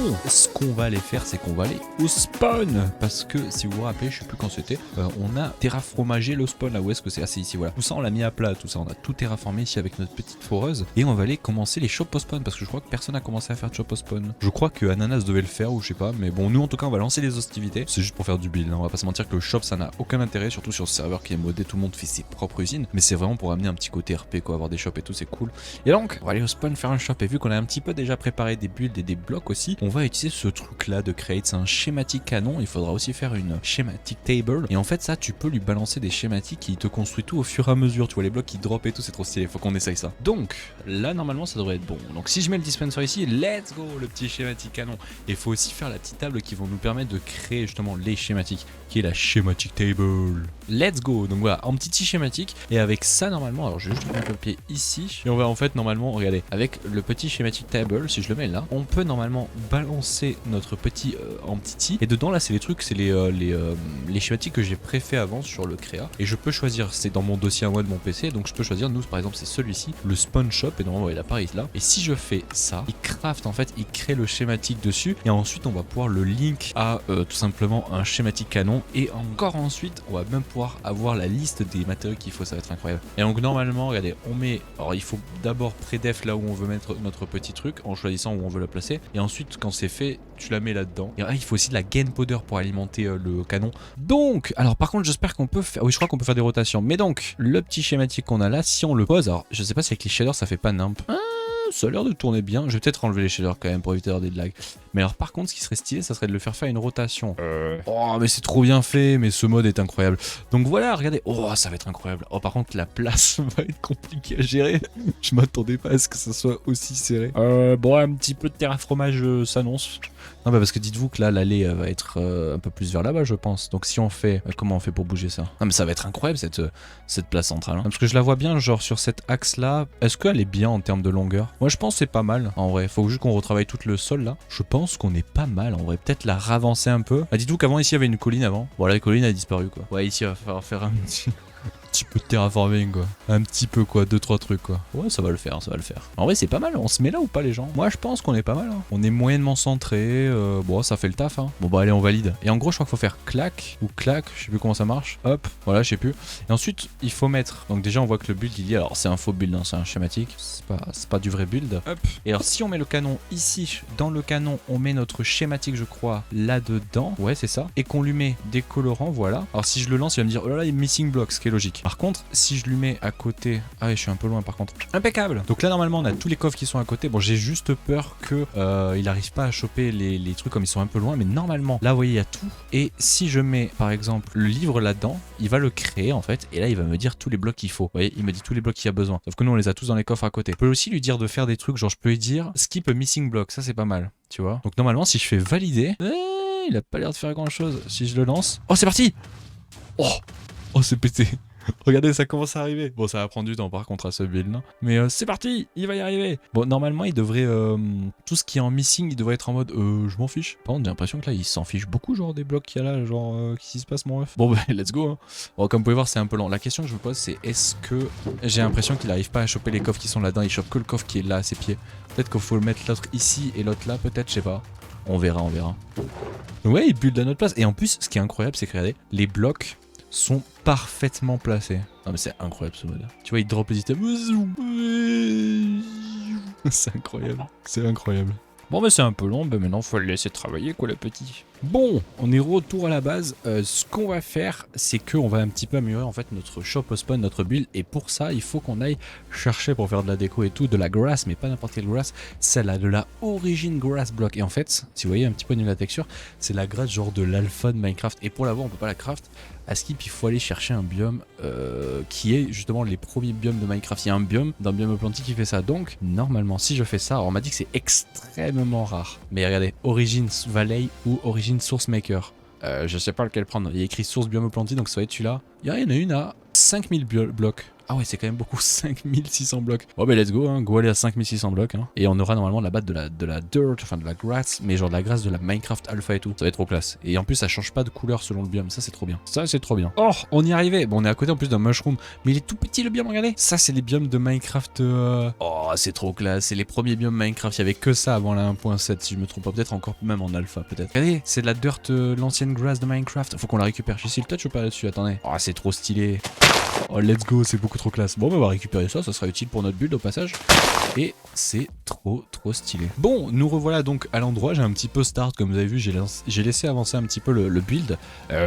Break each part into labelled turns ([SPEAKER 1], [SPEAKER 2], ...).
[SPEAKER 1] Bon, ce qu'on va aller faire, c'est qu'on va aller au spawn. Parce que si vous vous rappelez, je sais plus quand c'était, on a terrafromagé le spawn. Là où est-ce que c'est? Ah, c'est ici, voilà. Tout ça, on l'a mis à plat, tout ça. On a tout terraformé ici avec notre petite foreuse. Et on va aller commencer les shops au spawn. Parce que je crois que personne n'a commencé à faire de shop au spawn. Je crois que Ananas devait le faire ou je sais pas. Mais bon, nous en tout cas, on va lancer les hostilités. C'est juste pour faire du build. Hein. On va pas se mentir que le shop, ça n'a aucun intérêt. Surtout sur ce serveur qui est modé, tout le monde fait ses propres usines. Mais c'est vraiment pour amener un petit côté RP, quoi. Avoir des shops et tout, c'est cool. Et donc, on va aller au spawn faire un shop. Et vu qu'on a un petit peu déjà préparé des builds et des blocs aussi, on va utiliser ce truc là de create. C'est un schématique canon. Il faudra aussi faire une schématique table. Et en fait, ça, tu peux lui balancer des schématiques qui te construit tout au fur et à mesure. Tu vois, les blocs qui drop et tout, c'est trop stylé. Faut qu'on essaye ça. Donc, là, normalement, ça devrait être bon. Donc, si je mets le dispenser ici, let's go, le petit schématique canon. Et il faut aussi faire la petite table qui vont nous permettre de créer justement les schématiques, qui est la schématique table. Let's go. Donc voilà, en petit schématique. Et avec ça, normalement, alors je vais juste mettre le pied ici. Et on va en fait, normalement, regardez, avec le petit schématique table, si je le mets là, on peut normalement balancer notre petit entity. Et dedans, là, c'est les trucs, c'est les schématiques que j'ai préfait avant sur le créa. Et je peux choisir, c'est dans mon dossier à moi de mon PC. Donc je peux choisir, nous, par exemple, c'est celui-ci, le spawn shop. Et normalement, il apparaît là. Et si je fais ça, il craft, en fait, il crée le schématique dessus. Et ensuite, on va pouvoir le link à tout simplement un schématique canon. Et encore ensuite, on va même pouvoir avoir la liste des matériaux qu'il faut. Ça va être incroyable. Et donc, normalement, regardez, on met. Alors, il faut d'abord pré-def là où on veut mettre notre petit truc en choisissant où on veut le placer. Et ensuite, quand c'est fait, tu la mets là-dedans. Et il faut aussi de la gain powder pour alimenter le canon. Donc, alors par contre, j'espère qu'on peut faire. Oui, je crois qu'on peut faire des rotations. Mais donc, le petit schématique qu'on a là, si on le pose, alors je sais pas si avec les shaders ça fait pas nimp. Ça a l'air de tourner bien. Je vais peut-être enlever les shaders quand même pour éviter d'avoir des lags. Mais alors par contre, ce qui serait stylé, ça serait de le faire une rotation. Oh, mais c'est trop bien fait, mais ce mode est incroyable. Donc voilà, regardez. Oh, ça va être incroyable. Oh, par contre, la place va être compliquée à gérer. Je m'attendais pas à ce que ça soit aussi serré. Bon, un petit peu de terraformage s'annonce. Non, bah parce que dites-vous que là, l'allée va être un peu plus vers là-bas, je pense. Donc si on fait... comment on fait pour bouger ça? Non, mais ça va être incroyable, cette place centrale. Hein. Parce que je la vois bien, genre sur cet axe-là. Est-ce qu'elle est bien en termes de longueur? Moi, je pense que c'est pas mal, en vrai. Faut juste qu'on retravaille tout le sol, là. Je pense qu'on est pas mal, en vrai. Peut-être la ravancer un peu. Ah, dites-vous qu'avant, ici, il y avait une colline avant. Voilà, la colline a disparu, quoi. Ouais, ici, il va falloir faire un petit peu de terraforming, quoi. Un petit peu, quoi. 2-3 trucs, quoi. Ouais, ça va le faire, ça va le faire. En vrai, c'est pas mal. On se met là ou pas, les gens? Moi, je pense qu'on est pas mal. Hein. On est moyennement centré. Bon, ça fait le taf, hein. Bon, bah, allez, on valide. Et en gros, je crois qu'il faut faire clac ou clac. Je sais plus comment ça marche. Hop, voilà, je sais plus. Et ensuite, il faut mettre. Donc, déjà, on voit que le build, il dit. Alors, c'est un faux build, hein, c'est un schématique. C'est pas du vrai build. Hop. Et alors, si on met le canon ici, dans le canon, on met notre schématique, je crois, là-dedans. Ouais, c'est ça. Et qu'on lui met des colorants, voilà. Alors, si je le lance, il va me dire, oh là là, il est missing block, ce qui est logique. Par contre, si je lui mets à côté... Ah ouais, je suis un peu loin par contre. Impeccable. Donc là, normalement, on a tous les coffres qui sont à côté. Bon, j'ai juste peur que il n'arrive pas à choper les trucs comme ils sont un peu loin. Mais normalement, là, vous voyez, il y a tout. Et si je mets, par exemple, le livre là-dedans, il va le créer, en fait. Et là, il va me dire tous les blocs qu'il faut. Vous voyez, il me dit tous les blocs qu'il y a besoin. Sauf que nous, on les a tous dans les coffres à côté. Je peux aussi lui dire de faire des trucs. Genre, je peux lui dire skip missing block. Ça, c'est pas mal. Tu vois. Donc normalement, si je fais valider... il a pas l'air de faire grand-chose. Si je le lance... Oh, c'est parti. Oh, c'est pété. Regardez, ça commence à arriver. Bon, ça va prendre du temps par contre à ce build, hein. Mais c'est parti, il va y arriver. Bon, normalement, il devrait... tout ce qui est en missing, il devrait être en mode... je m'en fiche. Par contre, j'ai l'impression que là, il s'en fiche beaucoup, genre, des blocs qu'il y a là, genre, qu'est-ce qui se passe, mon ref? Bon, bah, let's go, hein. Bon, comme vous pouvez voir, c'est un peu lent. La question que je me pose, c'est est-ce que... J'ai l'impression qu'il n'arrive pas à choper les coffres qui sont là-dedans, il chope que le coffre qui est là à ses pieds. Peut-être qu'il faut le mettre l'autre ici et l'autre là, peut-être, je sais pas. On verra, on verra. Ouais, il build à notre place. Et en plus, ce qui est incroyable, c'est que, regardez, les blocs sont parfaitement placés. Non mais c'est incroyable ce mode. Tu vois, il drop les items. C'est incroyable. C'est incroyable. Bon mais c'est un peu long, mais maintenant faut le laisser travailler quoi le petit. Bon, on est retour à la base. Ce qu'on va faire, c'est qu'on va un petit peu améliorer en fait notre shop au spawn, notre build. Et pour ça, il faut qu'on aille chercher pour faire de la déco et tout, de la grass, mais pas n'importe quelle grass, celle-là, de la origin grass block. Et en fait, si vous voyez un petit peu au niveau de la texture, c'est la grasse genre de l'alpha de Minecraft. Et pour l'avoir, on peut pas la craft. À Skip, il faut aller chercher un biome qui est justement les premiers biomes de Minecraft. Il y a un biome d'un biome plantique qui fait ça. Donc, normalement, si je fais ça, alors on m'a dit que c'est extrêmement rare. Mais regardez, Origin Valley ou Origin Source Maker. Je sais pas lequel prendre. Il y a écrit Source Biome Planty, donc ça va être celui-là. Il y en a une à 5000 blocs. Ah ouais, c'est quand même beaucoup, 5600 blocs. Bon bah let's go, hein, go aller à 5600 blocs. Hein. Et on aura normalement la batte de la dirt, enfin de la grass, mais genre de la grasse de la Minecraft Alpha et tout. Ça va être trop classe. Et en plus, ça change pas de couleur selon le biome. Ça, c'est trop bien. Ça, c'est trop bien. Oh, on y arrivait. Bon, on est à côté en plus d'un mushroom. Mais il est tout petit le biome, regardez. Ça, c'est les biomes de Minecraft. Oh, c'est trop classe. C'est les premiers biomes Minecraft. Il y avait que ça avant la 1.7, si je me trompe pas. Peut-être encore même en alpha, peut-être. Regardez, c'est de la dirt, l'ancienne grass de Minecraft. Faut qu'on la récupère. Je suis le touch ou pas là-dessus? Attendez. Oh, c'est trop stylé. Oh, let's go, c'est beaucoup trop classe. Bon, on va récupérer ça, ça sera utile pour notre build au passage. Et c'est trop stylé. Bon, nous revoilà donc à l'endroit. J'ai un petit peu start, comme vous avez vu, j'ai laissé avancer un petit peu le build.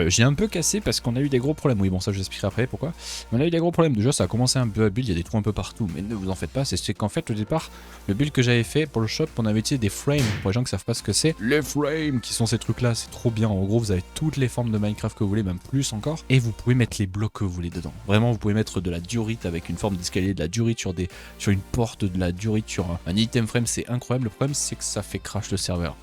[SPEAKER 1] J'ai un peu cassé parce qu'on a eu des gros problèmes. Oui, bon, ça je vous expliquerai après pourquoi. Mais on a eu des gros problèmes. Déjà, ça a commencé un peu à build, il y a des trous un peu partout. Mais ne vous en faites pas, c'est qu'en fait, au départ, le build que j'avais fait pour le shop, on avait utilisé des frames. Pour les gens qui savent pas ce que c'est, les frames qui sont ces trucs-là, c'est trop bien. En gros, vous avez toutes les formes de Minecraft que vous voulez, même plus encore. Et vous pouvez mettre les blocs que vous voulez dedans. Vraiment, vous pouvez mettre de la diorite avec une forme d'escalier, de la diorite sur une porte, de la diorite sur un item frame, c'est incroyable. Le problème, c'est que ça fait crash le serveur.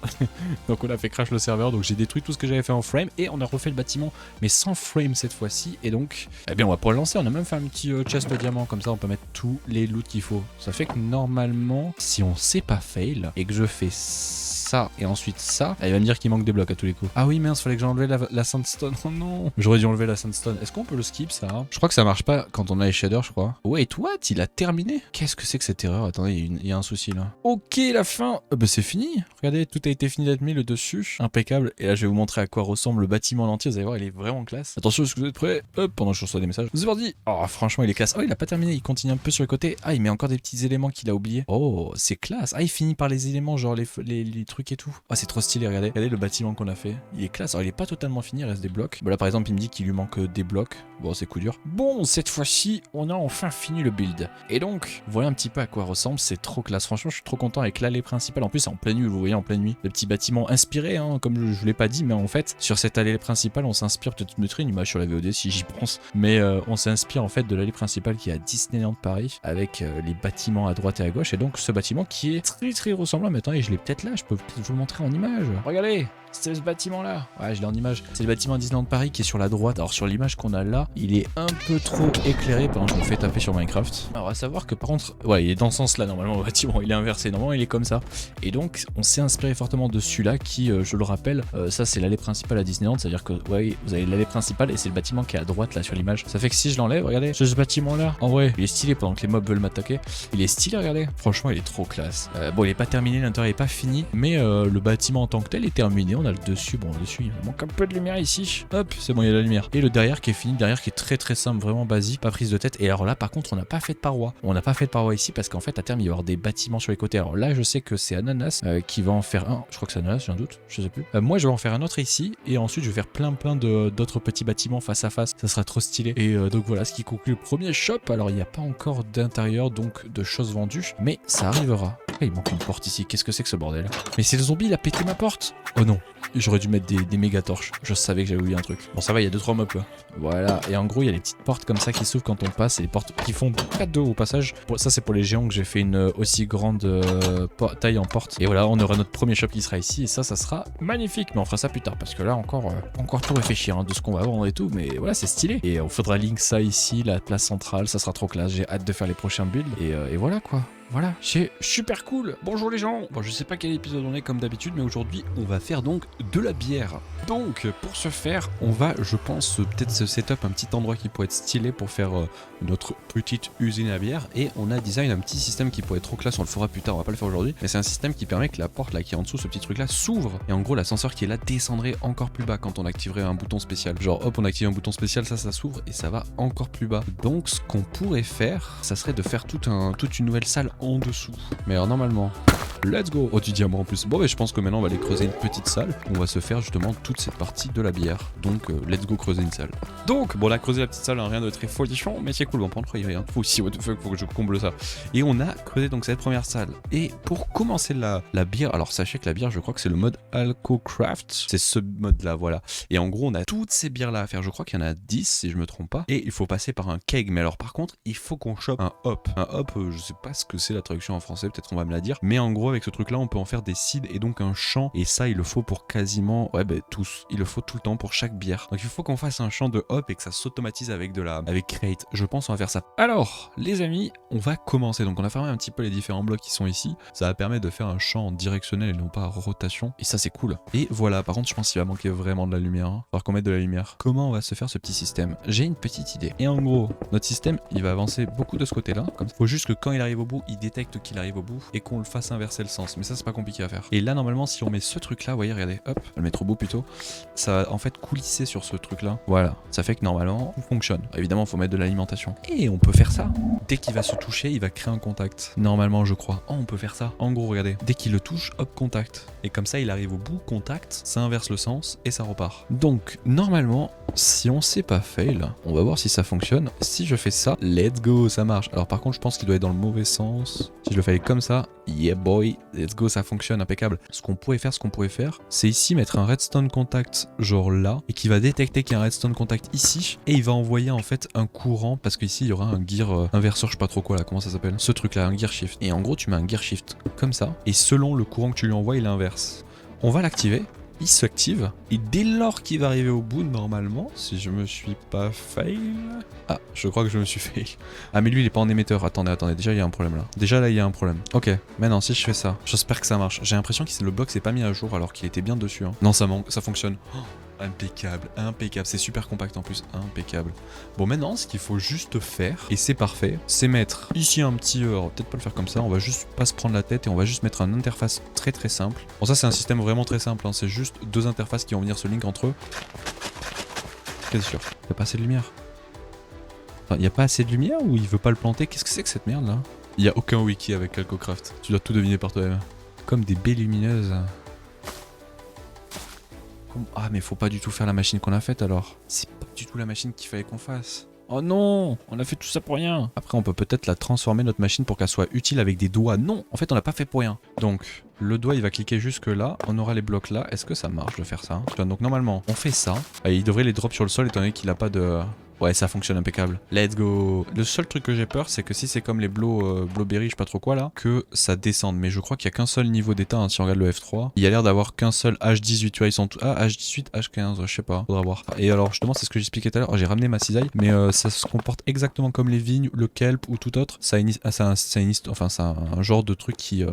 [SPEAKER 1] Donc on a fait crash le serveur, donc j'ai détruit tout ce que j'avais fait en frame et on a refait le bâtiment, mais sans frame cette fois-ci. Et donc, eh bien, on va pouvoir le lancer. On a même fait un petit chest de diamant, comme ça on peut mettre tous les loots qu'il faut. Ça fait que normalement, si on sait pas fail et que je fais ça et ensuite ça, il va me dire qu'il manque des blocs à tous les coups. Ah oui, mince, fallait que j'enlève la sandstone. Oh non, j'aurais dû enlever la sandstone. Est-ce qu'on peut le skip ça? Je crois que ça marche pas quand on a les shaders, je crois. Wait, what? Il a terminé? Qu'est-ce que c'est que cette erreur? Attendez, il y a un souci là. Ok, la fin. Bah c'est fini. Regardez, tout a été fini d'être mis le dessus. Impeccable. Et là, je vais vous montrer à quoi ressemble le bâtiment en entier. Vous allez voir, il est vraiment classe. Attention, est-ce que vous êtes prêts? Hop, pendant que je reçois des messages. C'est parti. Oh, franchement, il est classe. Oh, il a pas terminé. Il continue un peu sur le côté. Ah, il met encore des petits éléments qu'il a oubliés. Oh, c'est classe. Ah, il finit par les éléments, genre les trucs et tout. Ah, c'est trop stylé. Regardez. Regardez le bâtiment qu'on a fait. Il est classe. Alors, il est pas totalement fini. Il reste des blocs. Bon, là, par exemple, il me dit qu'il lui manque des blocs. Bon, c'est coup dur. Bon, cette fois-ci, on a enfin fini le build. Et donc, voilà un petit peu à quoi ressemble. C'est trop classe. Franchement, je suis trop content avec l'allée principale. En plus, c'est en pleine nuit. Vous voyez, en pleine nuit. Le petit bâtiment inspiré, hein, comme je l'ai pas dit, mais en fait, sur cette allée principale, on s'inspire. Peut-être que je mettrai une image sur la VOD si j'y pense. Mais on s'inspire en fait de l'allée principale qui est à Disneyland Paris, avec les bâtiments à droite et à gauche. Et donc, ce bâtiment qui est très ressemblant. Mais attendez, je l'ai peut-être là. Je peux peut-être vous le montrer en image. Regardez. C'est ce bâtiment là, ouais je l'ai en image. C'est le bâtiment à Disneyland Paris qui est sur la droite. Alors sur l'image qu'on a là, il est un peu trop éclairé pendant que je me fais taper sur Minecraft. Alors à savoir que par contre, ouais il est dans ce sens là normalement le bâtiment, il est inversé, normalement il est comme ça. Et donc on s'est inspiré fortement de celui-là qui, je le rappelle, ça c'est l'allée principale à Disneyland. C'est à dire que ouais vous avez l'allée principale et c'est le bâtiment qui est à droite là sur l'image. Ça fait que si je l'enlève, regardez, ce bâtiment là, en vrai il est stylé pendant que les mobs veulent m'attaquer. Il est stylé, regardez, franchement il est trop classe. Bon il est pas terminé, l'intérieur est pas fini, mais le bâtiment en tant que tel est terminé. On a le dessus, bon dessus il manque un peu de lumière ici. Hop, c'est bon, il y a de la lumière. Et le derrière qui est fini, derrière qui est très simple, vraiment basique, pas prise de tête. Et alors là par contre on n'a pas fait de paroi. On n'a pas fait de paroi ici parce qu'en fait à terme il va y avoir des bâtiments sur les côtés. Alors là je sais que c'est Ananas qui va en faire un. Je crois que c'est Ananas, j'ai un doute, je sais plus. Moi je vais en faire un autre ici et ensuite je vais faire plein d'autres petits bâtiments face à face. Ça sera trop stylé. Et donc voilà ce qui conclut le premier shop. Alors il n'y a pas encore d'intérieur donc de choses vendues, mais ça arrivera. Ah, il manque une porte ici. Qu'est-ce que c'est que ce bordel? Mais c'est le zombie, il a pété ma porte. Oh non. J'aurais dû mettre des méga torches. Je savais que j'avais oublié un truc. Bon, ça va, il y a 2-3 mobs là. Voilà. Et en gros, il y a des petites portes comme ça qui s'ouvrent quand on passe. Et les portes qui font 4-2 au passage. Ça, c'est pour les géants que j'ai fait une aussi grande taille en porte. Et voilà, on aura notre premier shop qui sera ici. Et ça sera magnifique. Mais on fera ça plus tard. Parce que là, encore tout réfléchir de ce qu'on va vendre et tout. Mais voilà, c'est stylé. Et on faudra link ça ici, la place centrale. Ça sera trop classe. J'ai hâte de faire les prochains builds. Et voilà quoi. Voilà, c'est super cool. Bonjour les gens. Bon, je sais pas quel épisode on est comme d'habitude, mais aujourd'hui, on va faire donc de la bière. Donc, pour ce faire, on va, je pense, peut-être se setup un petit endroit qui pourrait être stylé pour faire notre petite usine à bière. Et on a design un petit système qui pourrait être trop classe, on le fera plus tard, on va pas le faire aujourd'hui. Mais c'est un système qui permet que la porte là qui est en dessous, ce petit truc là, s'ouvre. Et en gros, l'ascenseur qui est là descendrait encore plus bas quand on activerait un bouton spécial. Genre, hop, on active un bouton spécial, ça s'ouvre et ça va encore plus bas. Donc, ce qu'on pourrait faire, ça serait de faire toute une nouvelle salle en dessous. Mais alors normalement, let's go. Oh, du diamant en plus. Bon, mais je pense que maintenant on va aller creuser une petite salle. On va se faire justement toute cette partie de la bière. Donc let's go creuser une salle. Donc bon, là creuser la petite salle, hein, rien de très folichon, mais c'est cool. On va prendre rien. Faut aussi, what the fuck, faut que je comble ça. Et on a creusé donc cette première salle. Et pour commencer la bière, alors sachez que la bière, je crois que c'est le mode AlcoCraft. C'est ce mode là, voilà. Et en gros, on a toutes ces bières là à faire. Je crois qu'il y en a 10 si je me trompe pas. Et il faut passer par un keg. Mais alors par contre, il faut qu'on chope un hop. Un hop, je sais pas ce que c'est la traduction en français, peut-être on va me la dire. Mais en gros, gros avec ce truc là on peut en faire des seeds et donc un champ, et ça il le faut pour quasiment tous, il le faut tout le temps pour chaque bière. Donc il faut qu'on fasse un champ de hop et que ça s'automatise avec crate. Je pense on va faire ça. Alors les amis, on va commencer. Donc on a fermé un petit peu les différents blocs qui sont ici, ça va permettre de faire un champ directionnel et non pas à rotation, et ça c'est cool. Et voilà, par contre je pense qu'il va manquer vraiment de la lumière, hein. Alors qu'on mette de la lumière. Comment on va se faire ce petit système? J'ai une petite idée. Et en gros, notre système il va avancer beaucoup de ce côté là, comme ça. Faut juste que quand il arrive au bout, il détecte qu'il arrive au bout et qu'on le fasse inverser le sens. Mais ça c'est pas compliqué à faire. Et là normalement si on met ce truc là, vous voyez, regardez, hop, on va le mettre au bout plutôt, ça va en fait coulisser sur ce truc là. Voilà, ça fait que normalement tout fonctionne. Évidemment il faut mettre de l'alimentation. Et on peut faire ça. Dès qu'il va se toucher, il va créer un contact. Normalement je crois. Oh, on peut faire ça. En gros regardez, dès qu'il le touche, hop, contact. Et comme ça il arrive au bout, contact, ça inverse le sens et ça repart. Donc normalement, si on sait pas fail, on va voir si ça fonctionne. Si je fais ça, let's go, ça marche. Alors par contre je pense qu'il doit être dans le mauvais sens. Si je le fais comme ça, yeah boy, let's go, ça fonctionne, impeccable. Ce qu'on pourrait faire, c'est ici mettre un redstone contact genre là, et qui va détecter qu'il y a un redstone contact ici, et il va envoyer en fait un courant, parce qu'ici il y aura un gear inverseur, je sais pas trop quoi là, comment ça s'appelle, ce truc là, un gear shift. Et en gros tu mets un gear shift comme ça, et selon le courant que tu lui envoies, il inverse. On va l'activer. Il s'active, et dès lors qu'il va arriver au bout, normalement, si je me suis pas fail... Ah, je crois que je me suis fail. Ah mais lui il est pas en émetteur, attendez, déjà il y a un problème là. Déjà là il y a un problème. Ok, maintenant si je fais ça, j'espère que ça marche. J'ai l'impression que le bloc s'est pas mis à jour alors qu'il était bien dessus. Hein. Non, ça fonctionne. Oh, impeccable, impeccable, c'est super compact en plus, impeccable. Bon maintenant ce qu'il faut juste faire, et c'est parfait, c'est mettre ici un petit, on va peut-être pas le faire comme ça, on va juste pas se prendre la tête et on va juste mettre une interface très très simple. Bon ça c'est un système vraiment très simple, hein. C'est juste deux interfaces qui vont venir se link entre eux. C'est sûr, il n'y a pas assez de lumière. Enfin, il n'y a pas assez de lumière ou il veut pas le planter? Qu'est-ce que c'est que cette merde là? Il n'y a aucun wiki avec CalcoCraft, tu dois tout deviner par toi-même. Comme des baies lumineuses. Ah mais faut pas du tout faire la machine qu'on a faite alors. C'est pas du tout la machine qu'il fallait qu'on fasse. Oh non, on a fait tout ça pour rien. Après on peut peut-être la transformer notre machine pour qu'elle soit utile avec des doigts. Non, en fait on l'a pas fait pour rien. Donc le doigt il va cliquer jusque là, on aura les blocs là. Est-ce que ça marche de faire ça? Donc normalement on fait ça. Et il devrait les drop sur le sol étant donné qu'il a pas de... Ouais, ça fonctionne impeccable. Let's go. Le seul truc que j'ai peur, c'est que si c'est comme les Blowberry, je sais pas trop quoi là, que ça descende. Mais je crois qu'il y a qu'un seul niveau d'état, hein, si on regarde le F3. Il y a l'air d'avoir qu'un seul H18, tu vois, ils sont tous... Ah, H18, H15, je sais pas, faudra voir. Et alors, justement, c'est ce que j'expliquais tout à l'heure. J'ai ramené ma cisaille, mais ça se comporte exactement comme les vignes, le kelp ou tout autre. Ça c'est un genre de truc qui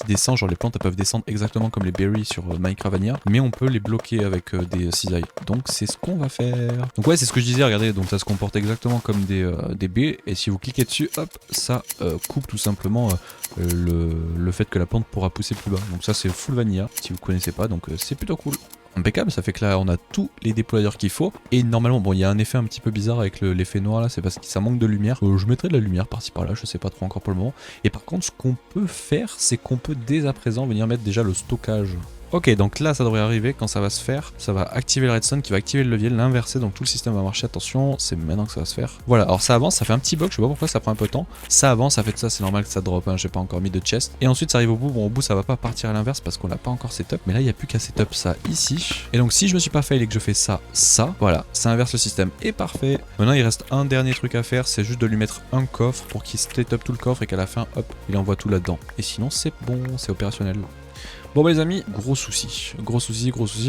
[SPEAKER 1] descend, genre les plantes elles peuvent descendre exactement comme les berries sur Minecraft Vanilla, mais on peut les bloquer avec des cisailles. Donc c'est ce qu'on va faire. Donc ouais, c'est ce que je disais. Regardez, donc ça se comporte exactement comme des baies, et si vous cliquez dessus, hop, ça coupe tout simplement le fait que la plante pourra pousser plus bas. Donc ça c'est full vanilla, si vous connaissez pas, donc c'est plutôt cool. Impeccable, ça fait que là on a tous les déployeurs qu'il faut, et normalement bon il y a un effet un petit peu bizarre avec l'effet noir là, c'est parce que ça manque de lumière. Je mettrai de la lumière par-ci par-là, je sais pas trop encore pour le moment. Et par contre ce qu'on peut faire, c'est qu'on peut dès à présent venir mettre déjà le stockage. Ok, donc là ça devrait arriver, quand ça va se faire, ça va activer le redstone qui va activer le levier, l'inverser, donc tout le système va marcher, attention, c'est maintenant que ça va se faire. Voilà, alors ça avance, ça fait un petit bug, je sais pas pourquoi ça prend un peu de temps, ça avance, ça fait de ça, c'est normal que ça drop, hein, j'ai pas encore mis de chest. Et ensuite ça arrive au bout, bon au bout ça va pas partir à l'inverse parce qu'on l'a pas encore setup, mais là il n'y a plus qu'à setup ça ici. Et donc si je me suis pas fail et que je fais ça, voilà, ça inverse le système, et parfait. Maintenant il reste un dernier truc à faire, c'est juste de lui mettre un coffre pour qu'il split up tout le coffre et qu'à la fin, hop, il envoie tout là-dedans. Et sinon c'est bon, c'est opérationnel. Bon bah les amis, gros souci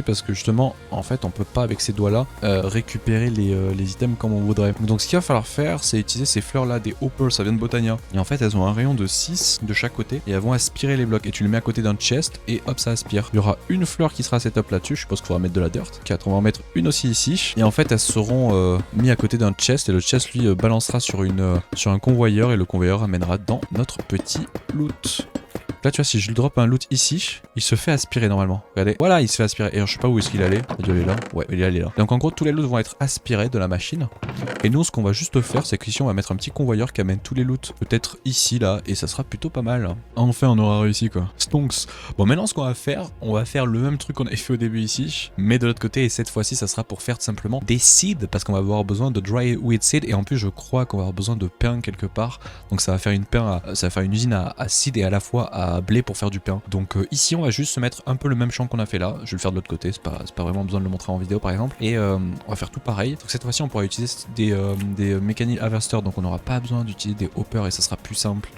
[SPEAKER 1] parce que justement en fait on peut pas avec ces doigts là récupérer les items comme on voudrait. Donc ce qu'il va falloir faire, c'est utiliser ces fleurs là, des hoppers, ça vient de Botania, et en fait elles ont un rayon de 6 de chaque côté et elles vont aspirer les blocs, et tu les mets à côté d'un chest et hop ça aspire. Il y aura une fleur qui sera setup là-dessus, je suppose qu'il faudra mettre de la dirt. 4, on va en mettre une aussi ici, et en fait elles seront mis à côté d'un chest, et le chest lui balancera sur un convoyeur, et le convoyeur amènera dans notre petit loot. Là tu vois, si je lui drop un loot ici, il se fait aspirer normalement. Regardez, voilà, il se fait aspirer. Et je sais pas où est-ce qu'il allait. Il est là. Ouais, il est allé là. Donc en gros tous les loots vont être aspirés de la machine. Et nous ce qu'on va juste faire, c'est qu'ici on va mettre un petit convoyeur qui amène tous les loots. Peut-être ici là, et ça sera plutôt pas mal. Enfin on aura réussi quoi. Stonks. Bon maintenant ce qu'on va faire, on va faire le même truc qu'on avait fait au début ici, mais de l'autre côté, et cette fois-ci ça sera pour faire tout simplement des seeds, parce qu'on va avoir besoin de dry wheat seed, et en plus je crois qu'on va avoir besoin de pain quelque part. Donc ça va faire une usine à seed et à la fois à blé pour faire du pain. Donc ici on va juste se mettre un peu le même champ qu'on a fait là. Je vais le faire de l'autre côté, c'est pas vraiment besoin de le montrer en vidéo par exemple. Et on va faire tout pareil. Donc cette fois-ci on pourra utiliser des mécaniques harvesters, donc on n'aura pas besoin d'utiliser des hoppers et ça sera plus simple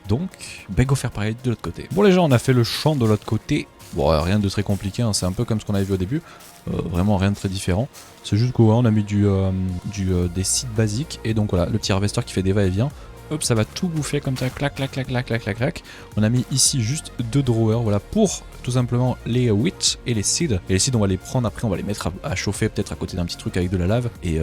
[SPEAKER 1] Donc, go faire pareil de l'autre côté. Bon les gens, on a fait le champ de l'autre côté. Bon, rien de très compliqué, hein. C'est un peu comme ce qu'on avait vu au début. Vraiment rien de très différent. C'est juste qu'on a mis des seeds basiques. Et donc voilà, le petit harvester qui fait des va-et-vient. Hop, ça va tout bouffer comme ça, clac, clac, clac, clac, clac, clac, clac. On a mis ici juste 2 drawers, voilà, pour tout simplement les wheat et les seeds. Et les seeds, on va les prendre après, on va les mettre à chauffer peut-être à côté d'un petit truc avec de la lave. Et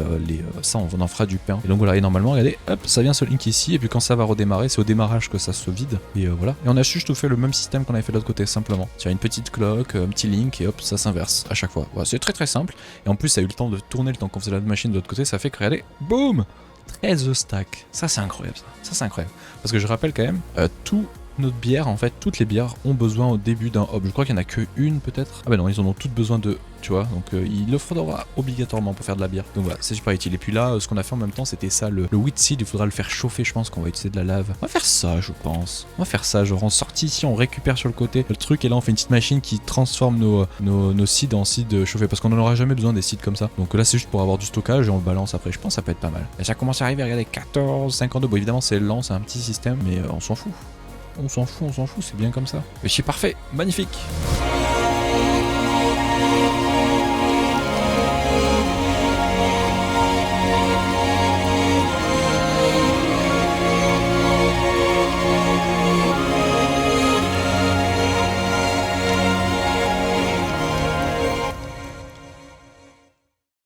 [SPEAKER 1] ça, on en fera du pain. Et donc voilà, et normalement, regardez, hop, ça vient se link ici. Et puis quand ça va redémarrer, c'est au démarrage que ça se vide. Et voilà. Et on a juste fait le même système qu'on avait fait de l'autre côté, simplement. Il y a une petite cloque, un petit link, et hop, ça s'inverse à chaque fois. Voilà, c'est très très simple. Et en plus, ça a eu le temps de tourner le temps qu'on faisait la machine de l'autre côté. Ça fait que, regardez, boum, 13 stacks. Ça c'est incroyable ça c'est incroyable. Parce que je rappelle quand même, tout notre bière, en fait, toutes les bières ont besoin au début d'un hop. Je crois qu'il n'y en a que une peut-être. Ah bah non, ils en ont toutes besoin de, tu vois, donc il le faudra obligatoirement pour faire de la bière. Donc voilà, c'est super utile. Et puis là, ce qu'on a fait en même temps, c'était ça, le wheat seed, il faudra le faire chauffer, je pense qu'on va utiliser de la lave. On va faire ça, je pense. On va faire ça, genre en sortie ici, on récupère sur le côté le truc, et là on fait une petite machine qui transforme nos seeds en seeds chauffés, parce qu'on n'en aura jamais besoin des seeds comme ça. Donc là c'est juste pour avoir du stockage, et on le balance après. Je pense que ça peut être pas mal. Et ça commence à arriver, regardez, 14, 52. Bon évidemment c'est lent, c'est un petit système, mais on s'en fout. On s'en fout, c'est bien comme ça. Et c'est parfait, magnifique.